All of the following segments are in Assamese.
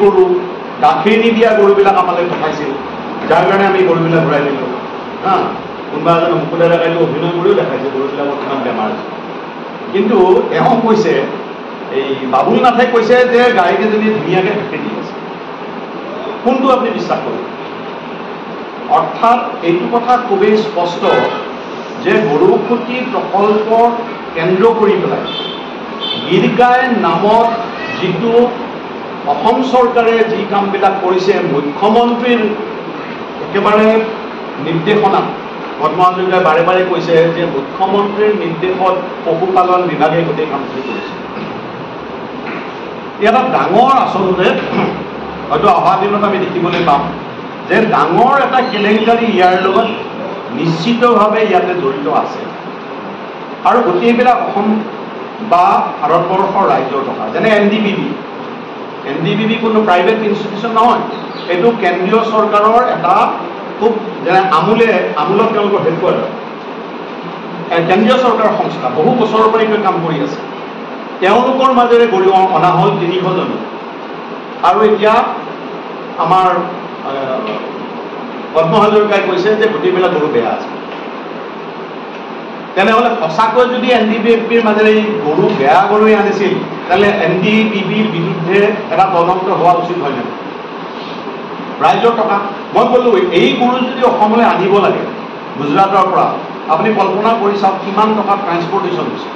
গৰু গাখীৰ নিদিয়া গৰুবিলাক আমালৈ পঠাইছিল, যাৰ কাৰণে আমি গৰুবিলাক ঘূৰাই দিলোঁ। হা, কোনোবা এজনে মুকুলে দেখাইটো অভিনয় কৰিও দেখাইছে গৰুবিলাকৰ কিমান বেমাৰ আছে। কিন্তু তেওঁ কৈছে, এই বাবুল নাথে কৈছে যে গাইকেইজনী ধুনীয়াকৈ গাখীৰ দি আছে। কোনটো আপুনি বিশ্বাস কৰিব? অৰ্থাৎ এইটো কথা খুবেই স্পষ্ট যে গৰুসুঁতি প্ৰকল্প কেন্দ্ৰ কৰি পেলাই গীৰগাই নামত যিটো অসম চৰকাৰে যি কামবিলাক কৰিছে, মুখ্যমন্ত্ৰীৰ একেবাৰে নিৰ্দেশনাত পদ্ম হাজৰিকাই বাৰে বাৰে কৈছে যে মুখ্যমন্ত্ৰীৰ নিৰ্দেশত পশুপালন বিভাগে গোটেই কামখিনি কৰিছে। এটা ডাঙৰ আচলতে হয়তো অহা দিনত আমি দেখিবলৈ পাম যে ডাঙৰ এটা কেলেংকাৰী ইয়াৰ লগত নিশ্চিতভাৱে ইয়াতে জড়িত আছে। আৰু গোটেইবিলাক অসম বা ভাৰতবৰ্ষৰ ৰাজ্যৰ টকা, যেনে NDBB কোনো প্ৰাইভেট ইনষ্টিটিউশ্যন নহয়, এইটো কেন্দ্ৰীয় চৰকাৰৰ এটা খুব যেনে আমুলত তেওঁলোকৰ হেডকোৱাৰ্টাৰ, কেন্দ্ৰীয় চৰকাৰৰ সংস্থা, বহু বছৰৰ পৰা এইটো কাম কৰি আছে। তেওঁলোকৰ মাজেৰে গৰু অনা হ'ল 300 জনী। আৰু এতিয়া আমাৰ পদ্ম হাজৰিকাই কৈছে যে গোটেইবিলাক গৰু বেয়া আছে। তেনেহ'লে সঁচাকৈ যদি NDBBৰ মাজেৰে গৰু বেয়া গৰুৱে আনিছিল, তেতিয়াহ'লে NDBBৰ বিৰুদ্ধে এটা তদন্ত হোৱা উচিত হয় নে? ৰাইজৰ টকা, মই ক'লো এই গৰু যদি অসমলৈ আনিব লাগে গুজৰাটৰ পৰা, আপুনি কল্পনা কৰি চাওক কিমান টকা ট্ৰান্সপৰ্টেশ্যন হৈছে।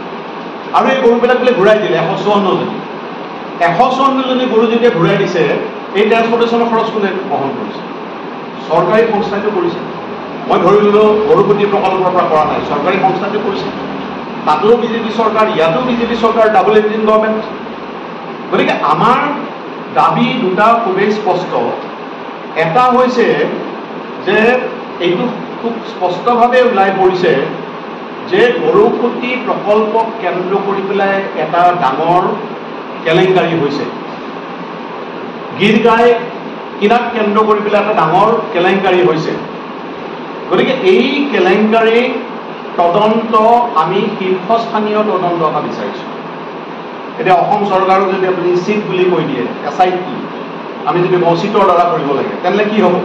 আৰু এই গৰুবিলাক বোলে ঘূৰাই দিলে 154 জনী গৰু যেতিয়া ঘূৰাই দিছে, এই ট্ৰান্সপৰ্টেশ্যনৰ খৰচ কোনে বহন কৰিছে? চৰকাৰী সংস্থাটো কৰিছে। মই ধৰি ললোঁ গৰুসুঁতি প্ৰকল্পৰ পৰা কৰা নাই, চৰকাৰী সংস্থাটো কৰিছে। তাতো বিজেপি চৰকাৰ, ইয়াতো বিজেপি চৰকাৰ, ডাবল ইঞ্জিন গভৰ্ণমেণ্ট। গতিকে আমাৰ দাবী দুটা খুবেই স্পষ্ট। এটা হৈছে যে এইটো খুব স্পষ্টভাৱে ওলাই পৰিছে যে গৰুসুঁতি প্ৰকল্পক কেন্দ্ৰ কৰি পেলাই এটা ডাঙৰ কেলেংকাৰী হৈছে। গীৰগাই কিনাক কেন্দ্ৰ কৰি পেলাই এটা ডাঙৰ কেলেংকাৰী হৈছে। গতিকে এই কেলেংকাৰী তদন্ত আমি শীৰ্ষস্থানীয় তদন্ত এটা বিচাৰিছোঁ। এতিয়া অসম চৰকাৰক যদি আপুনি চিট বুলি কৈ দিয়ে, SIT আমি যদি চিটৰ দ্বাৰা কৰিব লাগে, তেনেহ'লে কি হ'ব?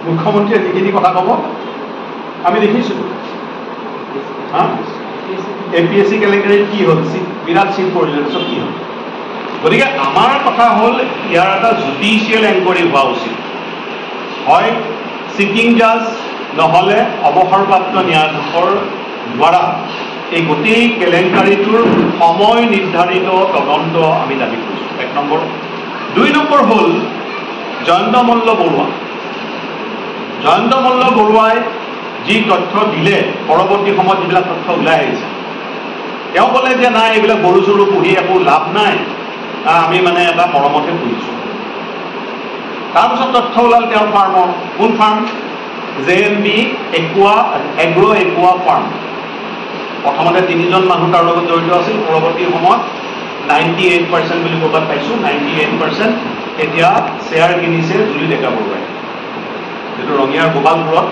মুখ্যমন্ত্ৰীয়ে যিখিনি কথা ক'ব আমি দেখিছোঁ। হা, APSC কেলেংকাৰীত কি হ'ল? বিৰাট চিট পৰিলে, তাৰপিছত কি হ'ল? গতিকে আমাৰ কথা হ'ল ইয়াৰ এটা জুডিচিয়েল এনকুৱাৰী হোৱা উচিত। হয় চিটিং জাজ নহ'লে অৱসৰপ্ৰাপ্ত ন্যায়াধীশৰ দ্বাৰা এই গোটেই কেলেংকাৰীটোৰ সময় নিৰ্ধাৰিত তদন্ত আমি দাবী কৰিছোঁ, 1 নম্বৰ। 2 নম্বৰ হ'ল জয়ন্ত মল্ল বৰুৱাই যি তথ্য দিলে, পৰৱৰ্তী সময়ত যিবিলাক তথ্য ওলাই আহিছে, তেওঁ ক'লে যে নাই এইবিলাক গৰু চৰু পুহি একো লাভ নাই, আমি মানে এটা মৰমতে পুহিছোঁ। তাৰপিছত তথ্য ওলাল তেওঁৰ ফাৰ্মৰ, কোন ফাৰ্ম? JMB agro' একুৱা farm. প্ৰথমতে 3জন মানুহ তাৰ লগত জড়িত আছিল, পৰৱৰ্তী সময়ত 98% বুলি ক'ৰবাত পাইছোঁ, 98% এতিয়া শ্বেয়াৰ কিনিছে জুলি ডেকা বৰুৱাই, যিটো ৰঙিয়াৰ গোপালপুৰত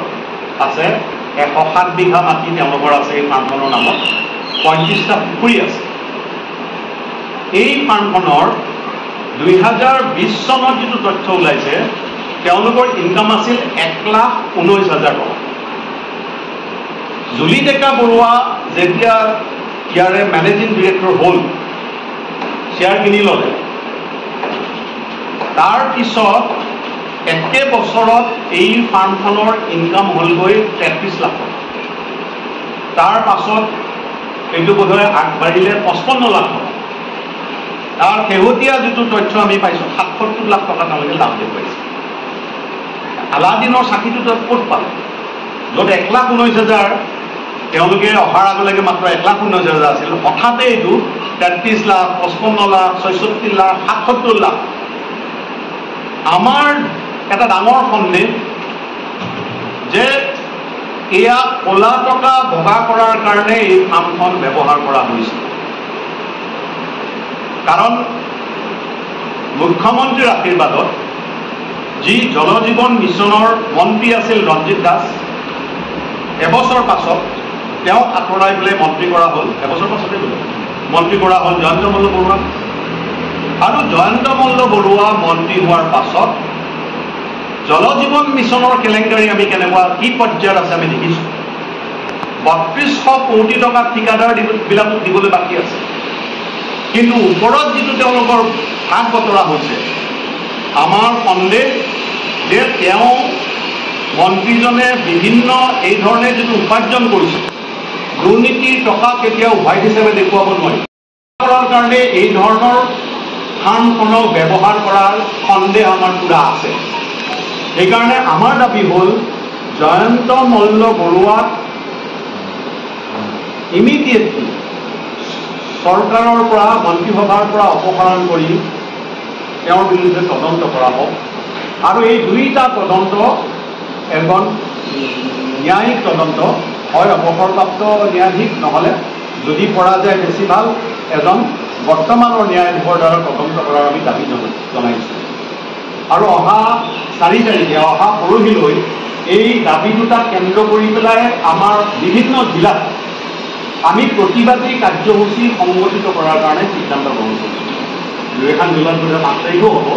আছে। 107 বিঘা মাটি তেওঁলোকৰ আছে এই ফাৰ্মখনৰ নামত, 35টা পুখুৰী আছে। এই ফাৰ্মখনৰ 2020 চনত যিটো তথ্য ওলাইছে, তেওঁলোকৰ ইনকাম আছিল 1,19,000 টকা। জুলি ডেকা বৰুৱা যেতিয়া ইয়াৰে মেনেজিং ডিৰেক্টৰ হ'ল, শ্বেয়াৰ কিনি ল'লে, তাৰপিছত একে বছৰত এই ফাৰ্মখনৰ ইনকাম হ'লগৈ 33 লাখ টকা। তাৰ পাছত এইটো বোধহয় আগবাঢ়িলে 55 লাখ টকা। তাৰ শেহতীয়া যিটো তথ্য আমি পাইছোঁ, 77 লাখ টকা তেওঁলোকে লাভ দেখুৱাইছে। আলাদিনৰ চাকিটো ক'ত পালে? য'ত 1,19,000 তেওঁলোকে অহাৰ আগলৈকে মাত্ৰ 1,19,000 আছিল, হঠাতে এইটো 33 লাখ, 55 লাখ, 66 লাখ, 77 লাখ। আমাৰ এটা ডাঙৰ সন্দেহ যে এয়া ক'লা টকা বগা কৰাৰ কাৰণে এই ফাৰ্মখন ব্যৱহাৰ কৰা হৈছে। কাৰণ মুখ্যমন্ত্ৰীৰ আশীৰ্বাদত যি জল জীৱন মিছনৰ মন্ত্ৰী আছিল ৰঞ্জিত দাস, এবছৰ পাছত তেওঁক আঁতৰাই পেলাই মন্ত্ৰী কৰা হ'ল, এবছৰ পাছতে বোলে মন্ত্ৰী কৰা হ'ল জয়ন্ত মল্ল বৰুৱা। আৰু জয়ন্ত মল্ল বৰুৱা মন্ত্ৰী হোৱাৰ পাছত জল জীৱন মিছনৰ কেলেংকাৰী আমি কেনেকুৱা কি পৰ্যায়ত আছে আমি দেখিছোঁ। ৩২০০ কোটি টকা ঠিকাদাৰ বিলাকক দিবলৈ বাকী আছে, কিন্তু ওপৰত যিটো তেওঁলোকৰ ভাগ বতৰা হৈছে, আমাৰ সন্দেহ যে তেওঁ মন্ত্ৰীজনে বিভিন্ন এই ধৰণে যিটো উপাৰ্জন কৰিছে, দুৰ্নীতিৰ টকা কেতিয়াও হোৱাইট হিচাপে দেখুৱাব নোৱাৰি। কাৰণে এই ধৰণৰ ফাৰ্মখনক ব্যৱহাৰ কৰাৰ সন্দেহ আমাৰ পুৰা আছে। সেইকাৰণে আমাৰ দাবী হ'ল জয়ন্ত মল্ল বৰুৱাক ইমিডিয়েটলি চৰকাৰৰ পৰা মন্ত্ৰীসভাৰ পৰা অপসাৰণ কৰি তেওঁৰ বিৰুদ্ধে তদন্ত কৰা হওক, আৰু এই দুইটা তদন্ত এখন ন্যায়িক তদন্ত হয়, অৱসৰপ্ৰাপ্ত ন্যায়াধীশ নহ'লে যদি পৰা যায় বেছি ভাল এজন বৰ্তমানৰ ন্যায়াধীশৰ দ্বাৰা তদন্ত কৰাৰ আমি দাবী জনাইছোঁ। আৰু অহা ৪ তাৰিখে অহা পৰহিলৈ এই দাবী দুটা কেন্দ্ৰ কৰি পেলাই আমাৰ বিভিন্ন জিলাত আমি প্ৰতিবাদী কাৰ্যসূচী সংগঠিত কৰাৰ কাৰণে সিদ্ধান্ত গ্ৰহণ কৰিছোঁ। ২এখন জিলাত বোধহয় ৫ তাৰিখেও হ'ব,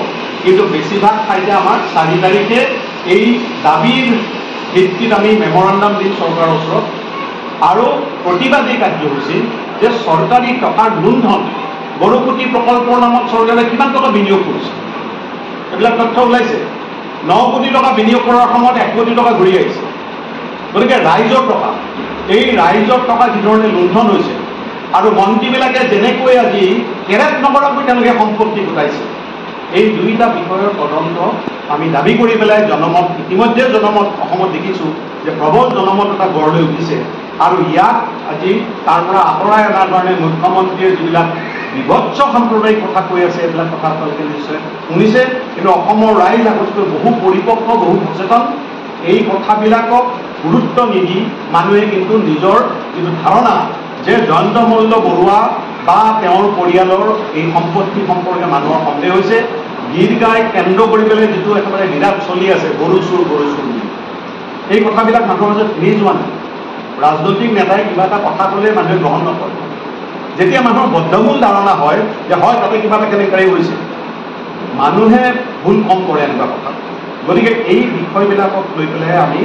কিন্তু বেছিভাগ ঠাইতে আমাৰ ৪ তাৰিখে এই দাবীৰ ভিত্তিত আমি মেমৰেণ্ডাম দিম চৰকাৰৰ ওচৰত, আৰু প্ৰতিবাদী কাৰ্যসূচী যে চৰকাৰী টকাৰ লুণ্ঠন, বৰষুটি প্ৰকল্পৰ নামত চৰকাৰে কিমান টকা বিনিয়োগ কৰিছে এইবিলাক তথ্য ওলাইছে। ৯ কোটি টকা বিনিয়োগ কৰাৰ সময়ত ১ কোটি টকা ঘূৰি আহিছে। গতিকে ৰাইজৰ টকা, এই ৰাইজৰ টকা যিধৰণে লুণ্ঠন হৈছে, আৰু মন্ত্ৰীবিলাকে যেনেকৈ আজি কেৰেট নকৰাকৈ তেওঁলোকে সম্পত্তি গোটাইছে, এই দুইটা বিষয়ৰ তদন্ত আমি দাবী কৰি পেলাই জনমত ইতিমধ্যে জনমত অসমত দেখিছোঁ যে প্ৰবল জনমত এটা গঢ় লৈ উঠিছে, আৰু ইয়াক আজি তাৰ পৰা আঁতৰাই অনাৰ কাৰণে মুখ্যমন্ত্ৰীয়ে যিবিলাক বিভৎস সাম্প্ৰদায়িক কথা কৈ আছে, এইবিলাক কথা আপোনালোকে নিশ্চয় শুনিছে, কিন্তু অসমৰ ৰাইজ আগতকৈ বহু পৰিপক্ক, বহু সচেতন। এই কথাবিলাকক গুৰুত্ব নিদি মানুহে কিন্তু নিজৰ যিটো ধাৰণা যে জয়ন্ত মল্ল বৰুৱা বা তেওঁৰ পৰিয়ালৰ এই সম্পত্তি সম্পৰ্কে মানুহৰ সন্দেহ হৈছে, গীত গাই কেন্দ্ৰ কৰি পেলাই যিটো একেবাৰে বিৰাট চলি আছে গৰু চুৰ বুলি, এই কথাবিলাক মানুহৰ মাজত এৰি যোৱা নাই। ৰাজনৈতিক নেতাই কিবা এটা কথা ক'লে মানুহে গ্ৰহণ নকৰে। যেতিয়া মানুহৰ বদ্ধমূল ধাৰণা হয় যে হয় তাতে কিবা এটা কেলেংকাৰী হৈছে, মানুহে ভুল কম কৰে এনেকুৱা কথা। গতিকে এই বিষয়বিলাকক লৈ পেলাই আমি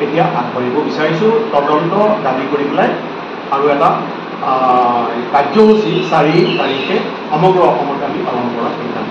এতিয়া আগবাঢ়িব বিচাৰিছোঁ, তদন্ত দাবী কৰি পেলাই, আৰু এটা কাৰ্যসূচী ৪ তাৰিখে সমগ্ৰ অসমতে আমি পালন কৰাৰ সিদ্ধান্ত